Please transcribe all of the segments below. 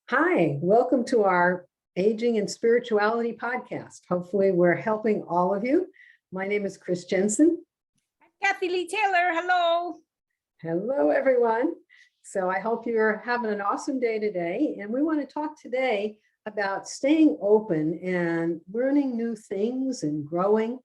Hi, welcome to our Aging and Spirituality podcast. Hopefully, we're helping all of you. My name is Chris Jensen. Kathy Lee Taylor, hello. Hello, everyone. So I hope you're having an awesome day today. And we want to talk today about staying open and learning new things and growing.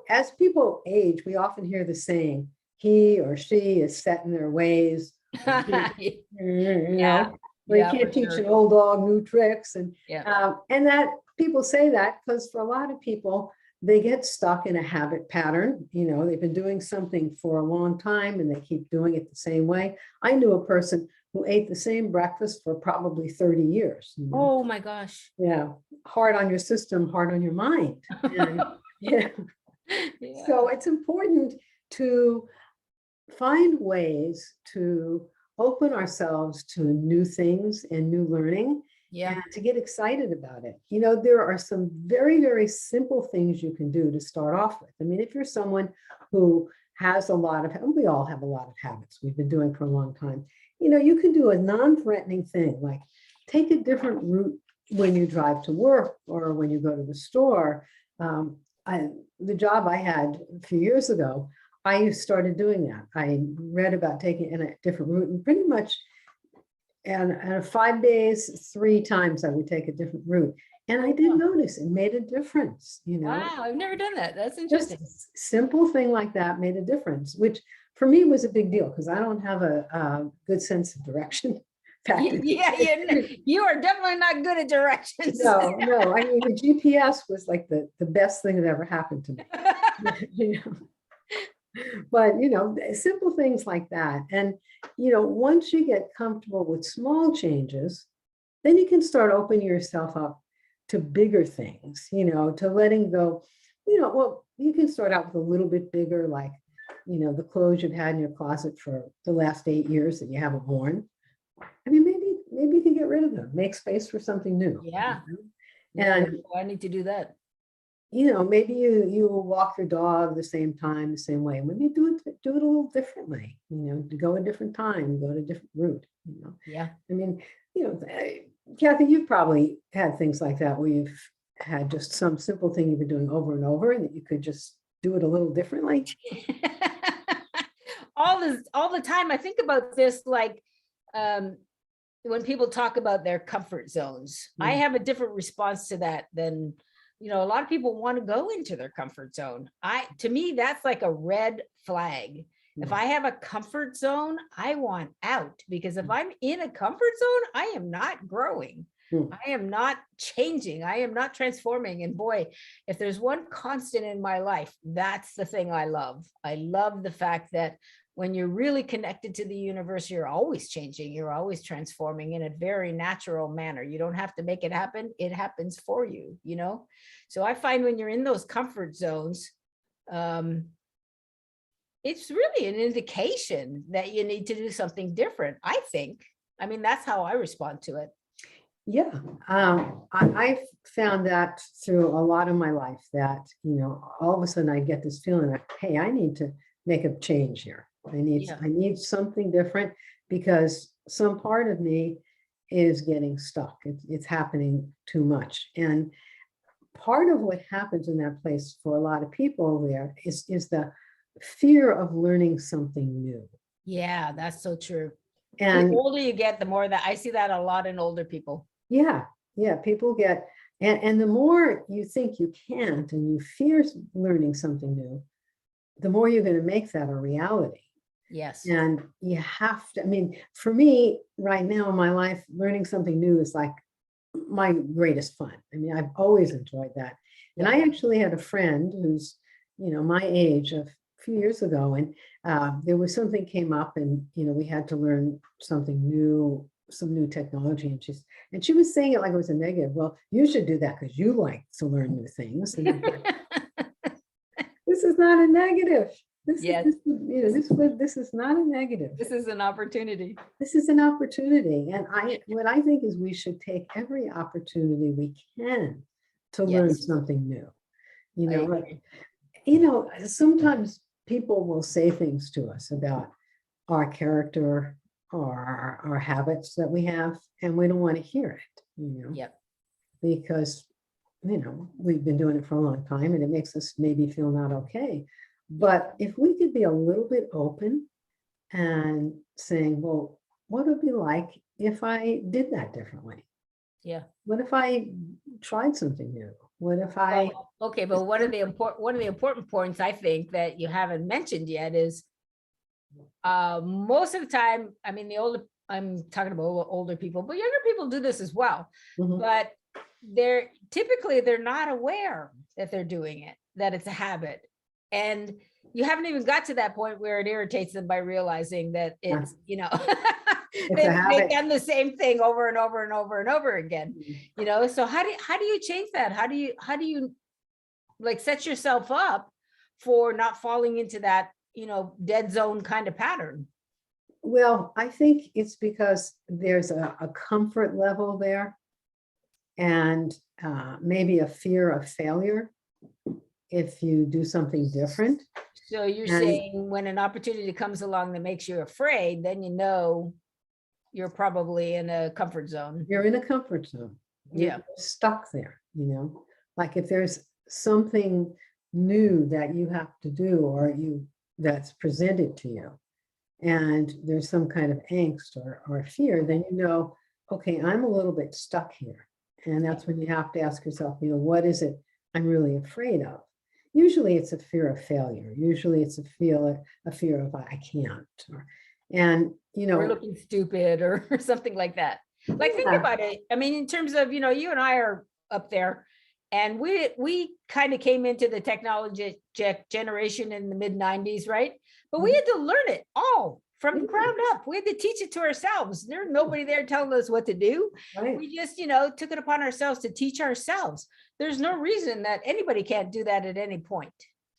As people age, we often hear the saying, he or she is set in their ways. Yeah. Where you can't teach an old dog new tricks. And that people say that because for a lot of people, they get stuck in a habit pattern. They've been doing something for a long time and they keep doing it the same way. I knew a person who ate the same breakfast for probably 30 years. Oh my gosh. Yeah. Hard on your system, hard on your mind. And, yeah. So it's important to find ways to open ourselves to new things and new learning, and to get excited about it. There are some very, very simple things you can do to start off with. I mean, if you're someone who has we all have a lot of habits we've been doing for a long time. You can do a non-threatening thing, like take a different route when you drive to work or when you go to the store. The job I had a few years ago, I started doing that. I read about taking in a different route, and pretty much and 5 days, 3 times I would take a different route. And I did notice it made a difference, Wow, I've never done that. That's interesting. Just a simple thing like that made a difference, which for me was a big deal because I don't have a good sense of direction. You are definitely not good at directions. No. I mean, the GPS was like the best thing that ever happened to me. But, simple things like that. And, once you get comfortable with small changes, then you can start opening yourself up to bigger things, to letting go. You can start out with a little bit bigger, like, the clothes you've had in your closet for the last 8 years that you haven't worn. I mean, maybe you can get rid of them, make space for something new. Yeah. And I need to do that. Maybe you will walk your dog the same time, the same way. Maybe do it a little differently, to go a different time, go to a different route, Yeah. I mean, Kathy, you've probably had things like that where you've had just some simple thing you've been doing over and over and that you could just do it a little differently. all the time. I think about this, like, when people talk about their comfort zones, I have a different response to that than a lot of people want to go into their comfort zone. To me, that's like a red flag. If I have a comfort zone, I want out, because if I'm in a comfort zone, I am not growing. I am not changing. I am not transforming. And boy, if there's one constant in my life, that's the thing I love. I love the fact that when you're really connected to the universe, you're always changing, you're always transforming in a very natural manner. You don't have to make it happen. It happens for you, So I find when you're in those comfort zones, it's really an indication that you need to do something different, I think. I mean, that's how I respond to it. Yeah. I've found that through a lot of my life that, all of a sudden I get this feeling that, hey, I need to make a change here. I need something different because some part of me is getting stuck. It's happening too much. And part of what happens in that place for a lot of people there is the fear of learning something new. Yeah, that's so true. And the older you get, the more that I see that a lot in older people. Yeah. People get, and the more you think you can't and you fear learning something new, the more you're going to make that a reality. Yes. And you have to, I mean, for me right now in my life, learning something new is like my greatest fun. I mean, I've always enjoyed that. And I actually had a friend who's, my age a few years ago, and there was something came up and, we had to learn something new, some new technology. And she was saying it like it was a negative. Well, you should do that because you like to learn new things. And this is not a negative. This is not a negative. This is an opportunity. This is an opportunity. And what I think is we should take every opportunity we can to learn something new. Sometimes people will say things to us about our character, our habits that we have, and we don't want to hear it, Yep. because, we've been doing it for a long time and it makes us maybe feel not okay. But if we could be a little bit open and saying, well, what would it be like if I did that differently? Yeah. What if I tried something new? What if I, Well, okay, but one of the important points I think that you haven't mentioned yet is most of the time, I mean, I'm talking about older people, but younger people do this as well. Mhm. But they're not aware that they're doing it, that it's a habit. And you haven't even got to that point where it irritates them by realizing that it's, It's a habit. they've done the same thing over and over and over and over again. Mhm. So how do you change that? How do you like set yourself up for not falling into that, dead zone kind of pattern? Well, I think it's because there's a comfort level there, and maybe a fear of failure if you do something different. So you're And saying when an opportunity comes along that makes you afraid, then you're probably in a comfort zone. you're in a comfort zone. You're Yeah. stuck there, like if there's something new that you have to do, or that's presented to you, and there's some kind of angst or fear, then okay, I'm a little bit stuck here. And that's when you have to ask yourself, what is it I'm really afraid of? Usually it's a fear of failure. Usually it's a fear of I can't, We're looking stupid or something like that. Like, think yeah. about it. I mean, in terms of, you and I are up there, and we kind of came into the technology generation in the mid-90s, right? But we had to learn it all from the ground up. We had to teach it to ourselves. There's nobody there telling us what to do. Right. We just, took it upon ourselves to teach ourselves. There's no reason that anybody can't do that at any point.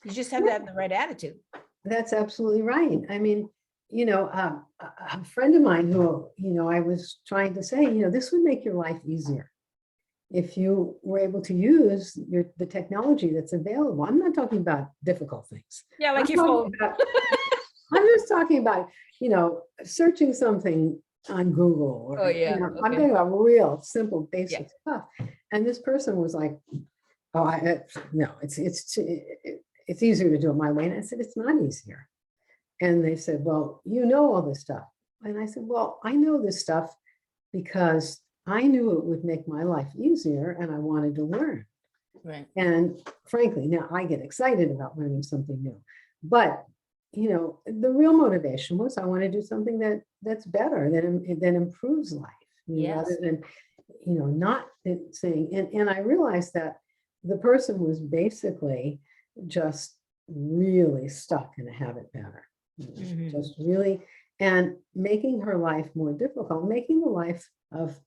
You just have to have the right attitude. That's absolutely right. I mean, a friend of mine who, I was trying to say, this would make your life easier if you were able to use the technology that's available. I'm not talking about difficult things. Yeah, like your phone. I'm just talking about, searching something on Google, or, Oh, yeah. I'm talking about real simple, basic stuff. And this person was like, oh, no, it's easier to do it my way. And I said, it's not easier. And they said, well, all this stuff. And I said, well, I know this stuff because I knew it would make my life easier and I wanted to learn. Right. And frankly, now I get excited about learning something new. But, the real motivation was I want to do something that's better, that improves life, rather than, not saying, and I realized that the person was basically just really stuck in a habit pattern. Just really, and making her life more difficult, making the life of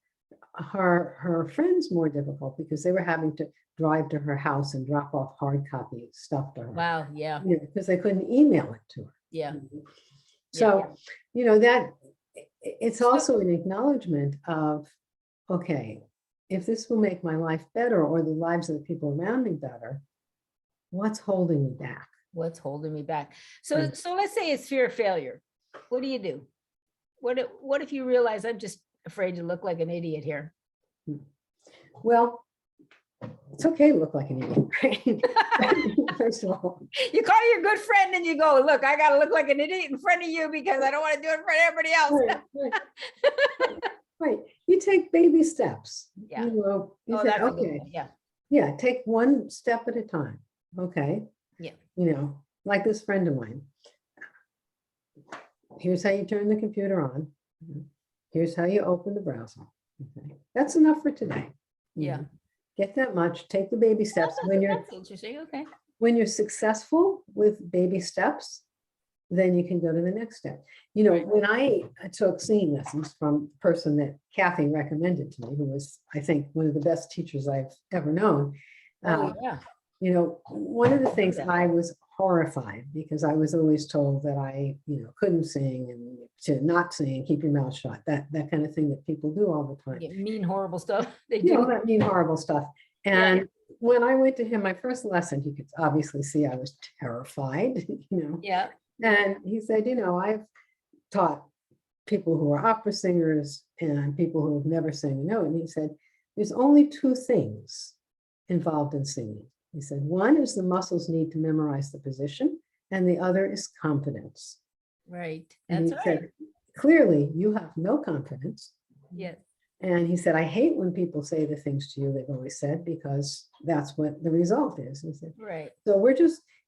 her friends more difficult, because they were having to drive to her house and drop off hard copy stuff to her. Wow. Yeah. Because they couldn't email it to her. Yeah. So, that it's also an acknowledgement of, okay, if this will make my life better, or the lives of the people around me better, what's holding me back? What's holding me back? So let's say it's fear of failure. What do you do? What if you realize I'm just afraid to look like an idiot here? Well, it's okay to look like an idiot, right? First of all, you call your good friend and you go, look, I got to look like an idiot in front of you because I don't want to do it in front of everybody else. Right. You take baby steps. Yeah. You say, that's okay. Yeah. Yeah. Take one step at a time. Okay. Yeah. Like this friend of mine. Here's how you turn the computer on. Here's how you open the browser. Okay. That's enough for today. Yeah. Get that much. Take the baby steps. That's interesting. Okay. When you're successful with baby steps, then you can go to the next step. When I took singing lessons from a person that Kathy recommended to me, who was, I think, one of the best teachers I've ever known. One of the things I was horrified, because I was always told that I, couldn't sing, and to not sing, keep your mouth shut, that kind of thing that people do all the time. Mean, horrible stuff. They do. That mean, horrible stuff. And when I went to him, my first lesson, he could obviously see I was terrified, Yeah. And he said, I've taught people who are opera singers and people who have never sang a note. And he said, there's only two things involved in singing. He said, one is the muscles need to memorize the position, and the other is confidence. Right. And That's he right. said, clearly you have no confidence. Yes. And he said, I hate when people say the things to you they've always said, because that's what the result is. He said, Right. so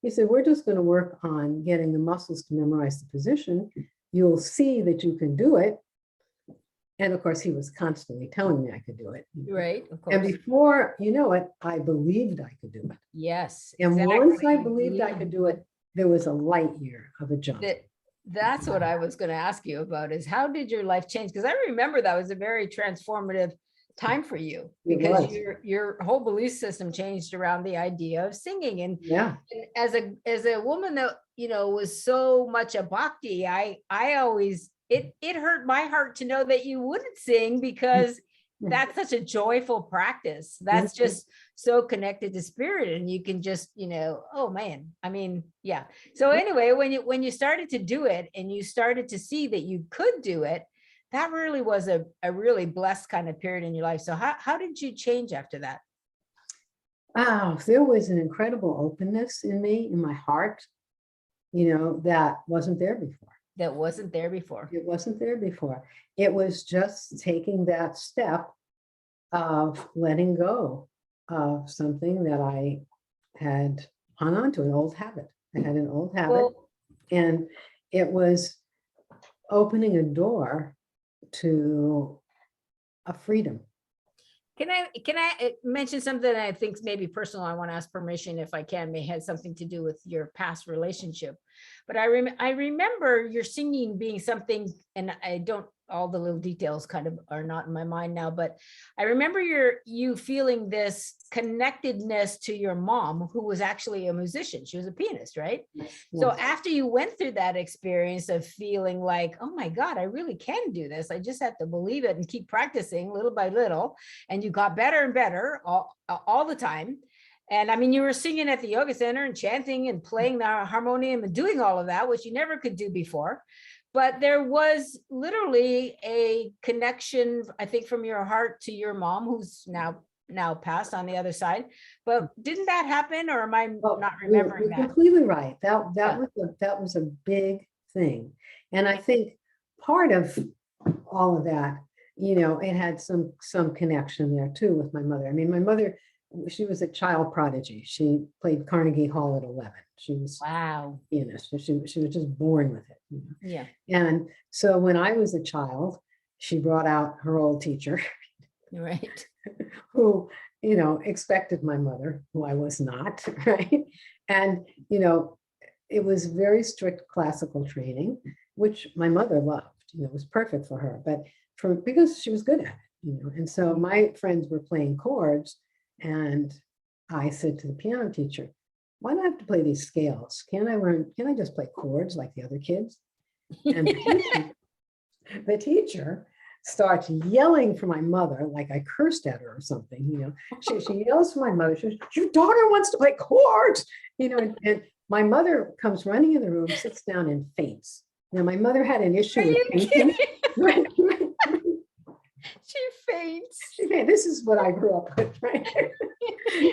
he said, we're just going to work on getting the muscles to memorize the position. You'll see that you can do it. And of course, he was constantly telling me I could do it. Right. Of And course. before you know it, I believed I could do it. Yes. And exactly. once I believed I could do it, there was a light year of a jump. That's what I was going to ask you about, is how did your life change? Because I remember that was a very transformative time for you, because your whole belief system changed around the idea of singing. And Yeah. And as a woman that, you know, was so much a bhakti, I always, it hurt my heart to know that you wouldn't sing, because that's such a joyful practice. That's just so connected to spirit, and you can just, you know, oh man, I mean, yeah. So anyway, when you started to do it and you started to see that you could do it, that really was a really blessed kind of period in your life. So how did you change after that? Wow, there was an incredible openness in me, in my heart, you know, that wasn't there before. That wasn't there before. It wasn't there before. It was just taking that step of letting go of something that I had hung on to, an old habit. I had an old habit, Well, and it was opening a door to a freedom. Can I mention something that I think maybe personal? I want to ask permission, if I can, may have something to do with your past relationship. But I remember your singing being something, and I don't, all the little details kind of are not in my mind now, but I remember you feeling this connectedness to your mom, who was actually a musician. She was a pianist, right? Yes. So after you went through that experience of feeling like, oh my God, I really can do this, I just have to believe it and keep practicing little by little, and you got better and better all the time. And I mean, you were singing at the yoga center and chanting and playing the harmonium and doing all of that, which you never could do before. But there was literally a connection, I think, from your heart to your mom, who's now passed on the other side. But didn't that happen, or am I not remembering you're that? completely right. That was a big thing. And I think part of all of that, you know, it had some connection there too with my mother. I mean, my mother, she was a child prodigy. She played Carnegie Hall at 11. She was Wow. a pianist. She was just born with it. You know? Yeah. And so when I was a child, she brought out her old teacher, Right. who, you know, expected my mother, who I was not, right? And, you know, it was very strict classical training, which my mother loved. You know, it was perfect for her, but because she was good at it, you know. And so my friends were playing chords, and I said to the piano teacher, why do I have to play these scales? Can I just play chords like the other kids? And the teacher starts yelling for my mother, like I cursed at her or something, you know. She yells for my mother. She says, your daughter wants to play chords, you know, and my mother comes running in the room, sits down and faints. Now, my mother had an issue Are with you fainting. kidding? She faints. This is what I grew up with, right?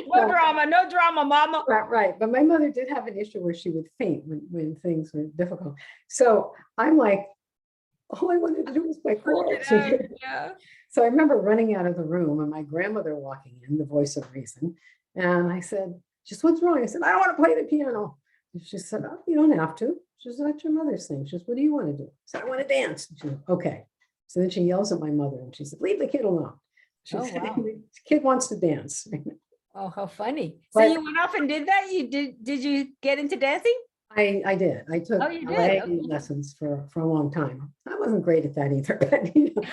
No drama, no drama, mama. Right. But my mother did have an issue where she would faint when things were difficult. So I'm like, all I wanted to do was play chords. Yeah. So I remember running out of the room and my grandmother walking in, the voice of reason. And I said, just what's wrong? I said, I don't want to play the piano. And she said, oh, you don't have to. She said, let your mother sing. She said, what do you want to do? I said, I want to dance. She said, okay. So then she yells at my mother and she said, leave the kid alone. She said, wow. the kid wants to dance. Oh, how funny. So you went off and did that? Did you get into dancing? I did. I took ballet lessons for a long time. I wasn't great at that either, but, you know,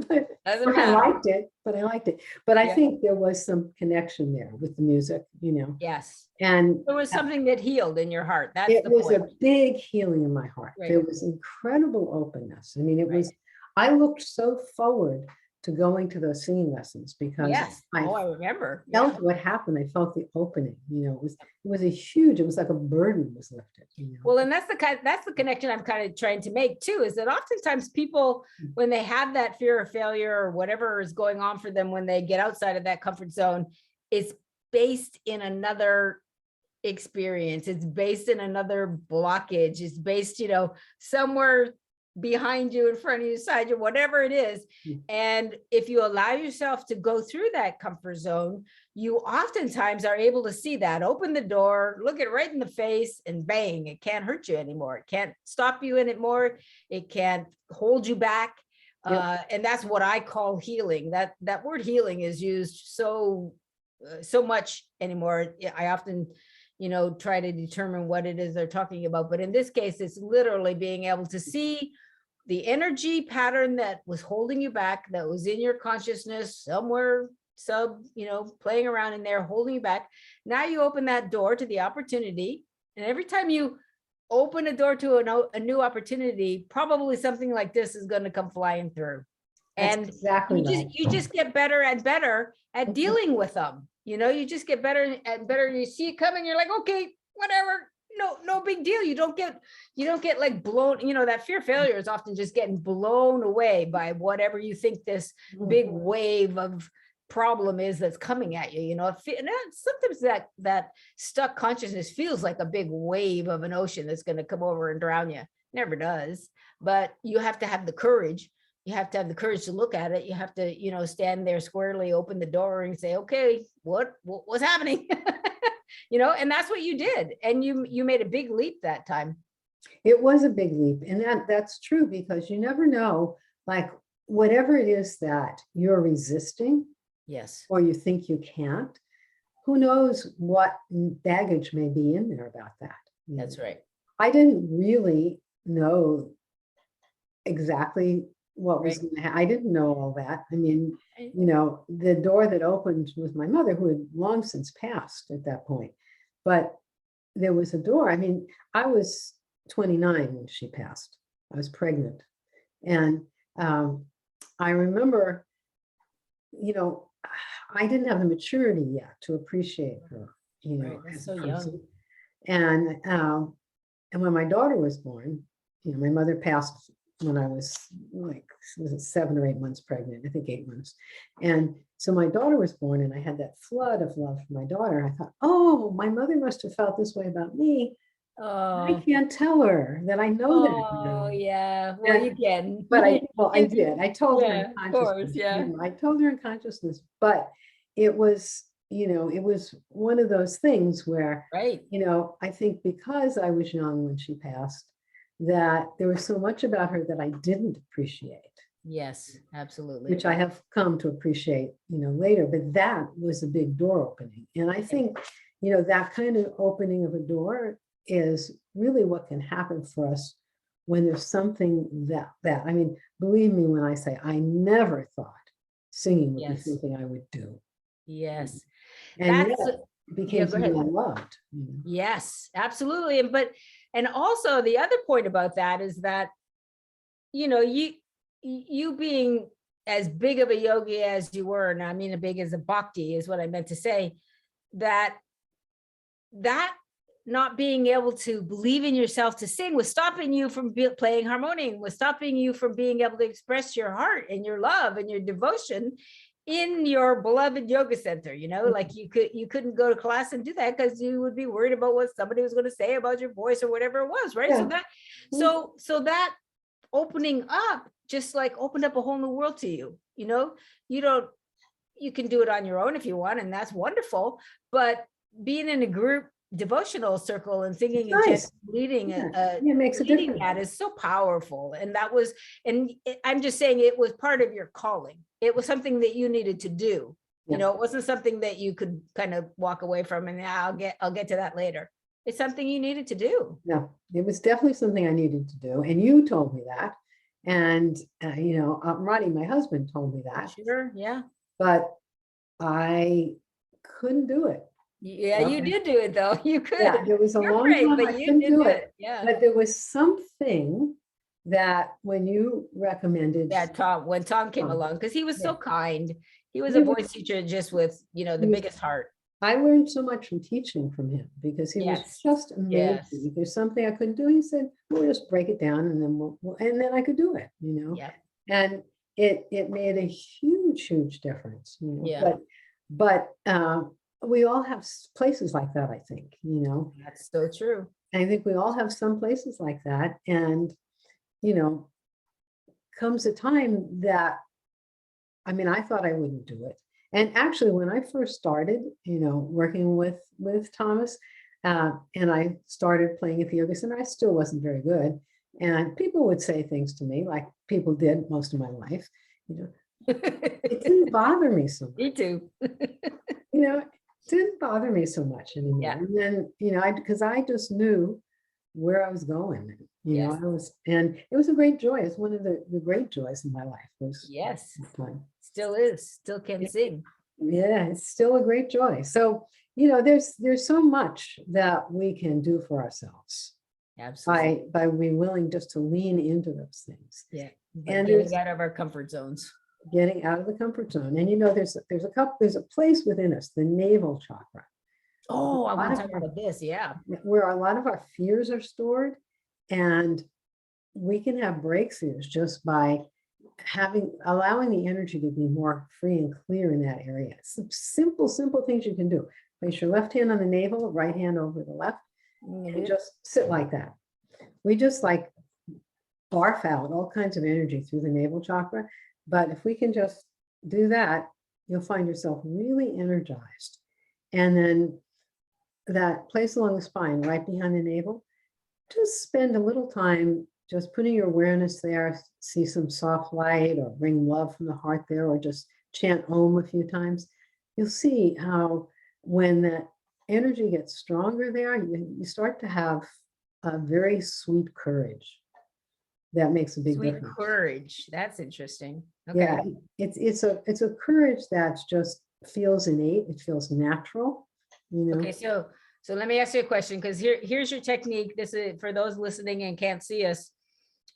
but I liked it. But I think there was some connection there with the music, you know. Yes. And there was something that healed in your heart. That's it the was point. a big healing in my heart. Right. There was incredible openness. I mean, it was, I looked so forward to going to those singing lessons because Yes. I Oh, I remember. felt Yeah. what happened. I felt the opening, it was a huge, it was like a burden was lifted. Well, and that's the connection I'm kind of trying to make too, is that oftentimes people, when they have that fear of failure or whatever is going on for them, when they get outside of that comfort zone, it's based in another experience. It's based in another blockage. It's based, somewhere behind you, in front of you, side you, whatever it is. And if you allow yourself to go through that comfort zone, you oftentimes are able to see that, open the door, look it right in the face, and bang, it can't hurt you anymore. It can't stop you anymore. It can't hold you back. And that's what I call healing. That word healing is used so much anymore. I often try to determine what it is they're talking about. But in this case, it's literally being able to see the energy pattern that was holding you back, that was in your consciousness somewhere playing around in there, holding you back. Now you open that door to the opportunity. And every time you open a door to a new opportunity, probably something like this is going to come flying through. That's And exactly right. you just get better and better at dealing with them. You just get better and better. You see it coming, you're like, okay, whatever. No big deal. You don't get like blown, that fear of failure is often just getting blown away by whatever you think this big wave of problem is that's coming at you. Sometimes that stuck consciousness feels like a big wave of an ocean that's going to come over and drown you. Never does. But you have to have the courage. You have to have the courage to look at it. You have to, stand there squarely, open the door and say, okay, what's happening? And that's what you did. And you made a big leap that time. It was a big leap. And that's true, because you never know, like, whatever it is that you're resisting, yes, or you think you can't, who knows what baggage may be in there about that. That's right. I didn't really know exactly what was going to happen. I didn't know all that. I mean, the door that opened was my mother, who had long since passed at that point. But there was a door. I mean, I was 29 when she passed. I was pregnant. And I remember, I didn't have the maturity yet to appreciate her, Right, as so a young. person. And when my daughter was born, my mother passed when I was was it 7 or 8 months pregnant? I think 8 months. And so my daughter was born, and I had that flood of love for my daughter. I thought, oh, my mother must have felt this way about me. I can't tell her that I know that. Oh, yeah. Well, you can. But I did. I told her in Yeah, of course, consciousness. yeah. I told her in consciousness, but it was, it was one of those things where, Right. I think because I was young when she passed, that there was so much about her that I didn't appreciate. Yes, absolutely. Which I have come to appreciate, later. But that was a big door opening. And I think, that kind of opening of a door is really what can happen for us when there's something that, I mean, believe me when I say I never thought singing would be something I would do. Yes. And yet it became something I loved. Yes, absolutely. And also the other point about that is that, you being as big of a yogi as you were, and I mean as big as a bhakti is what I meant to say, that not being able to believe in yourself to sing was stopping you from playing harmonium, was stopping you from being able to express your heart and your love and your devotion in your beloved yoga center. Like you couldn't go to class and do that because you would be worried about what somebody was going to say about your voice or whatever it was, right? Yeah. So that opening up just like opened up a whole new world to you. You can do it on your own if you want, and that's wonderful, but being in a group devotional circle and singing and nice. leading it makes a difference. That is so powerful. And I'm just saying it was part of your calling. It was something that you needed to do. It wasn't something that you could kind of walk away from and I'll get to that later. It's something you needed to do. No, it was definitely something I needed to do. And you told me that. And, Ronnie, my husband, told me that. Sure, yeah. But I couldn't do it. Yeah, you did do it though. You could. Yeah, there was a long time I couldn't do it. Yeah. But there was something that when you recommended. Yeah, Tom, when Tom came Tom, along, because he was so yeah. kind. He was He a was- voice teacher just with, the he was- biggest heart. I learned so much from teaching from him because he was Yes. just amazing. Yes. If there's something I couldn't do, he said, we'll just break it down and then and then I could do it, Yeah. And it made a huge difference, Yeah. But we all have places like that, I think, That's so true. I think we all have some places like that. And, comes a time that, I thought I wouldn't do it. And actually, when I first started, working with Thomas, and I started playing at the yoga center, I still wasn't very good. And people would say things to me like people did most of my life. It didn't bother me so much. Me too. It didn't bother me so much anymore. Yeah. And then, because I just knew where I was going. Yes. And it was a great joy. It's one of the great joys in my life was. Yes. Fun. Still is, still can sing. Yeah, it's still a great joy. So, there's so much that we can do for ourselves. Absolutely. By being willing just to lean into those things. Yeah. And getting out of our comfort zones. Getting out of the comfort zone. And there's a place within us, the navel chakra. Oh, I want to talk about this. Yeah. Where a lot of our fears are stored. And we can have breakthroughs just by allowing the energy to be more free and clear in that area. Some simple things you can do. Place your left hand on the navel, right hand over the left, and just sit like that. We just like barf out all kinds of energy through the navel chakra. But if we can just do that, you'll find yourself really energized. And then that place along the spine, right behind the navel, just spend a little time just putting your awareness there, see some soft light or bring love from the heart there, or just chant Om a few times. You'll see how when that energy gets stronger there, you start to have a very sweet courage. That makes a big difference. Sweet courage. That's interesting. Okay. Yeah, it's a courage that just feels innate. It feels natural. Okay, so let me ask you a question, because here's your technique. This is for those listening and can't see us.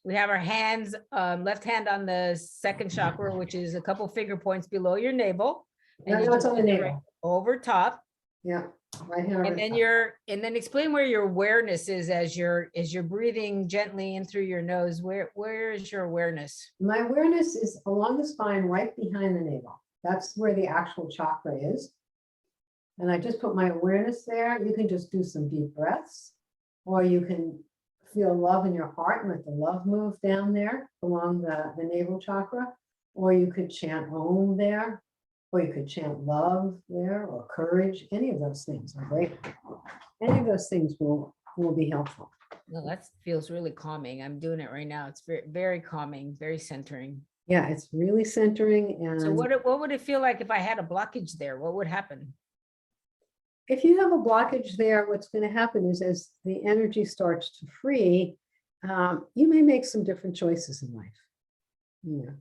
We have our hands, left hand on the second chakra, which is a couple finger points below your navel. And it's on the navel. Over top. Yeah. Right here. And then explain where your awareness is as you're breathing gently in through your nose. Where is your awareness? My awareness is along the spine, right behind the navel. That's where the actual chakra is. And I just put my awareness there. You can just do some deep breaths, or you can feel love in your heart and let the love move down there along the navel chakra, or you could chant Om there, or you could chant love there, or courage. Any of those things are great. Any of those things will be helpful. No, that feels really calming. I'm doing it right now. It's very, very calming, very centering. Yeah, it's really centering. And so what would it feel like if I had a blockage there? What would happen? If you have a blockage there, what's going to happen is as the energy starts to free, you may make some different choices in life.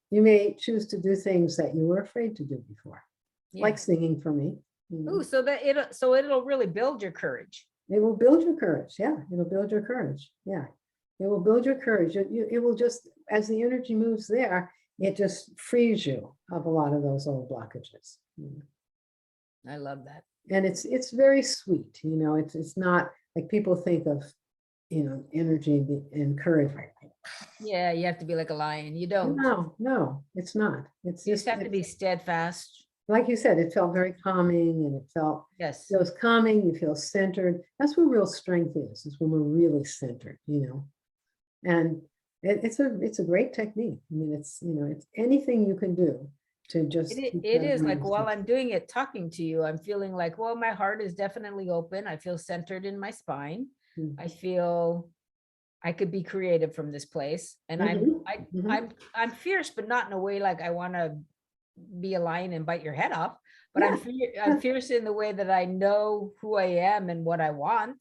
You may choose to do things that you were afraid to do before, like singing for me. Ooh, so it'll really build your courage. It will build your courage. Yeah, it'll build your courage. Yeah, it will build your courage. It will just, as the energy moves there, it just frees you of a lot of those old blockages. I love that. And it's very sweet. It's not like people think of, energy and courage. Yeah, you have to be like a lion. You don't. No, it's not. You just have to be steadfast. Like you said, it felt very calming, and it feels calming. You feel centered. That's where real strength is when we're really centered, and it's a great technique. It's anything you can do to just. It is like while I'm doing it, talking to you, I'm feeling like, well, my heart is definitely open. I feel centered in my spine. I feel I could be creative from this place. And I'm fierce, but not in a way like I want to be a lion and bite your head off. But I'm fierce in the way that I know who I am and what I want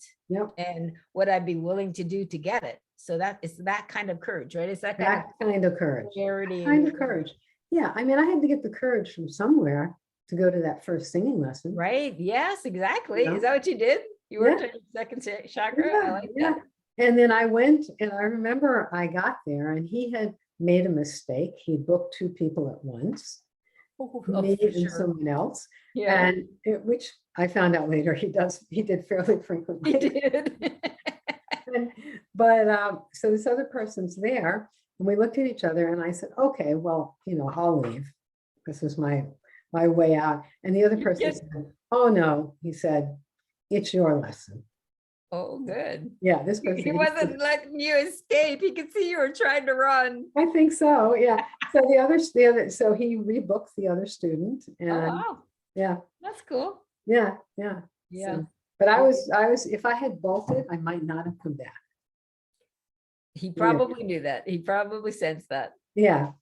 and what I'd be willing to do to get it. So it's that kind of courage, right? It's that kind of courage. Clarity. Kind of courage. Yeah, I had to get the courage from somewhere to go to that first singing lesson. Right. Yes, exactly. Is that what you did? You worked on your second chakra? I like that. And then I went, and I remember I got there and he had made a mistake. He booked 2 people at once, Oh, me for and sure. someone else. Yeah, And which I found out later he did fairly he frequently. did. But so this other person's there, and we looked at each other, and I said, okay, well, I'll leave. This is my way out. And the other person Yes. said, oh no, he said, it's your lesson. Oh, good. Yeah, this He person. wasn't letting you escape. He could see you were trying to run. I think so, yeah. So so he rebooked the other student, Oh, and wow. yeah, That's cool. yeah. Yeah. So, but I was, if I had bolted, I might not have come back. He probably knew that. He probably sensed that. Yeah.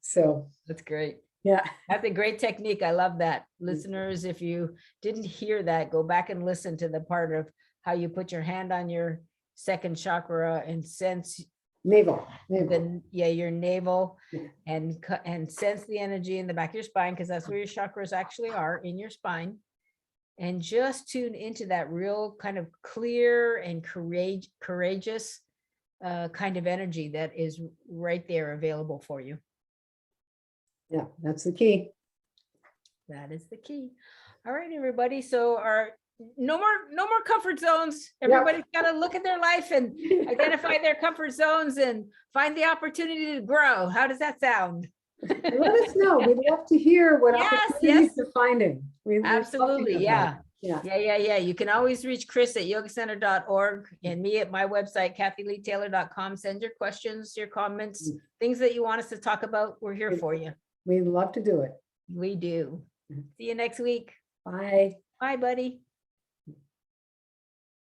So, That's great. yeah. That's a great technique. I love that. Listeners, if you didn't hear that, go back and listen to the part of how you put your hand on your second chakra and sense Navel. your navel, Yeah. and sense the energy in the back of your spine, because that's where your chakras actually are, in your spine. And just tune into that real kind of clear and courageous kind of energy that is right there available for you. Yeah, that's the key. That is the key. All right, everybody. So no more comfort zones. Everybody's got to look at their life and identify their comfort zones and find the opportunity to grow. How does that sound? Let us know. We'd love to hear what opportunities you're finding. Absolutely. Yeah. Yeah. You can always reach Chris at yogacenter.org and me at my website, kathyleetaylor.com. Send your questions, your comments, things that you want us to talk about. We're here for you. We'd love to do it. We do. See you next week. Bye. Bye, buddy.